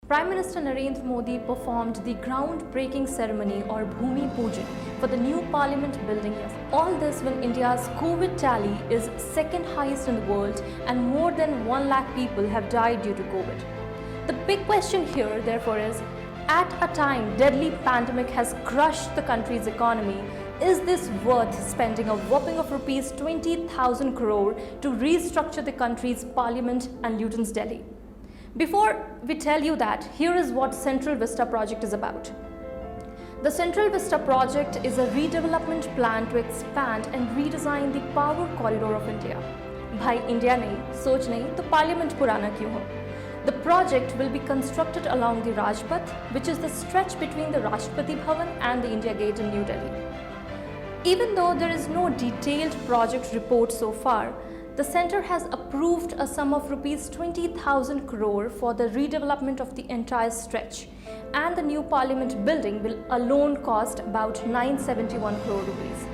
Prime Minister Narendra Modi performed the groundbreaking ceremony or Bhoomi Poojan for the new parliament building yesterday. All this when India's COVID tally is second highest in the world and more than 1 lakh people have died due to COVID. The big question here therefore is, at a time deadly pandemic has crushed the country's economy, is this worth spending a whopping of rupees 20,000 crore to restructure the country's parliament and Lutyens Delhi? Before we tell you that, here is what Central Vista project is about. The Central Vista project is a redevelopment plan to expand and redesign the power corridor of India. Bhai India nahi, soch nahi, to parliament purana kyun ho? The project will be constructed along the Rajpath, which is the stretch between the Rashtrapati Bhavan and the India Gate in New Delhi. Even though there is no detailed project report so far, the centre has approved a sum of rupees 20,000 crore for the redevelopment of the entire stretch, and the new parliament building will alone cost about 971 crore rupees.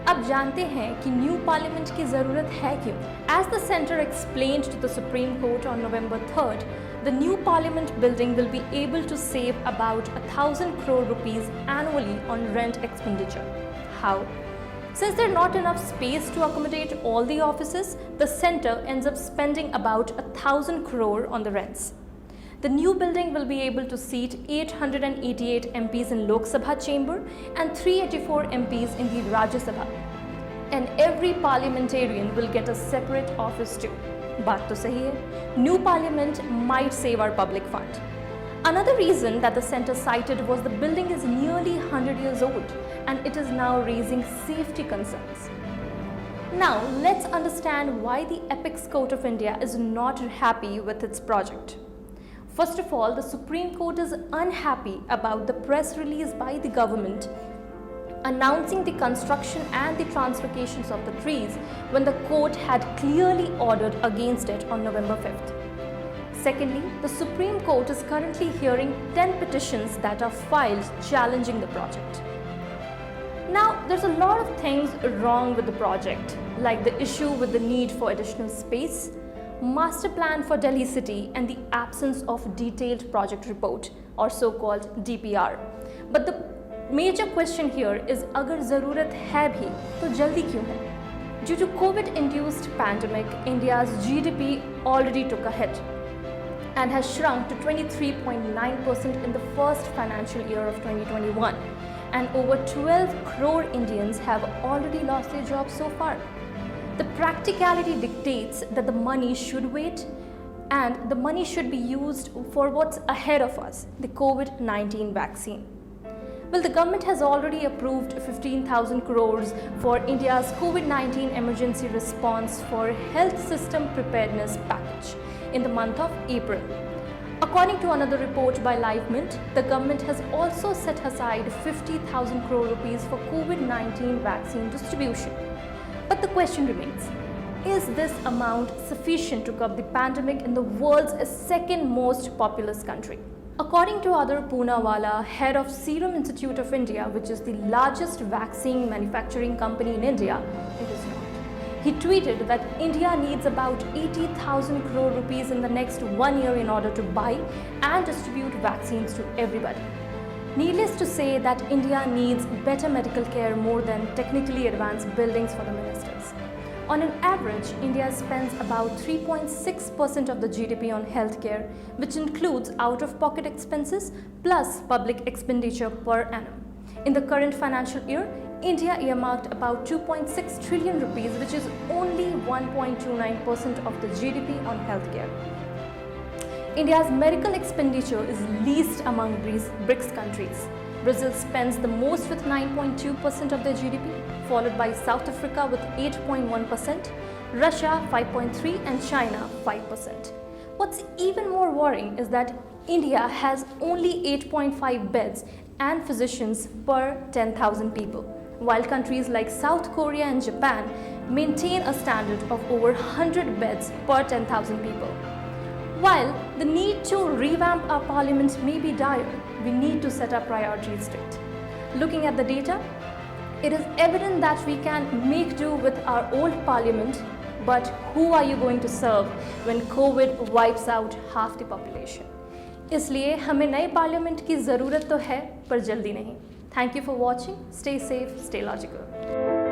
अब जानते हैं कि new parliament की ज़रूरत है क्यों? As the centre explained to the Supreme Court on November 3rd, the new parliament building will be able to save about 1,000 crore rupees annually on rent expenditure. How? Since there is not enough space to accommodate all the offices, the centre ends up spending about 1,000 crore on the rents. The new building will be able to seat 888 MPs in Lok Sabha chamber and 384 MPs in the Rajya Sabha. And every parliamentarian will get a separate office too. Baat to sahi hai. New parliament might save our public fund. Another reason that the centre cited was the building is nearly 100 years old and it is now raising safety concerns. Now let's understand why the Apex Court of India is not happy with its project. First of all, the Supreme Court is unhappy about the press release by the government announcing the construction and the translocations of the trees when the court had clearly ordered against it on November 5th. Secondly, the Supreme Court is currently hearing 10 petitions that are filed challenging the project. Now, there's a lot of things wrong with the project, like the issue with the need for additional space, master plan for Delhi city and the absence of detailed project report or so-called DPR. But the major question here is, agar zarurat hai bhi, to jaldi kyun hai? Due to COVID-induced pandemic, India's GDP already took a hit and has shrunk to 23.9% in the first financial year of 2021. And over 12 crore Indians have already lost their jobs so far. The practicality dictates that the money should wait and the money should be used for what's ahead of us, the COVID-19 vaccine. Well, the government has already approved 15,000 crores for India's COVID-19 emergency response for health system preparedness package in the month of April. According to another report by LiveMint, the government has also set aside 50,000 crore rupees for COVID-19 vaccine distribution. But the question remains, is this amount sufficient to curb the pandemic in the world's second most populous country? According to Adar Poonawala, head of Serum Institute of India, which is the largest vaccine manufacturing company in India, it is not. He tweeted that India needs about 80,000 crore rupees in the next 1 year in order to buy and distribute vaccines to everybody. Needless to say that India needs better medical care more than technically advanced buildings for the ministers. On an average, India spends about 3.6% of the GDP on healthcare, which includes out-of-pocket expenses plus public expenditure per annum. In the current financial year, India earmarked about 2.6 trillion rupees, which is only 1.29% of the GDP on healthcare. India's medical expenditure is least among BRICS countries. Brazil spends the most with 9.2% of their GDP, followed by South Africa with 8.1%, Russia 5.3% and China 5%. What's even more worrying is that India has only 8.5 beds and physicians per 10,000 people, while countries like South Korea and Japan maintain a standard of over 100 beds per 10,000 people. While the need to revamp our parliament may be dire, we need to set our priorities straight. Looking at the data, it is evident that we can make do with our old parliament, but who are you going to serve when COVID wipes out half the population? इसलिए हमें नए parliament की ज़रूरत तो है, पर जल्दी नहीं। Thank you for watching. Stay safe, stay logical.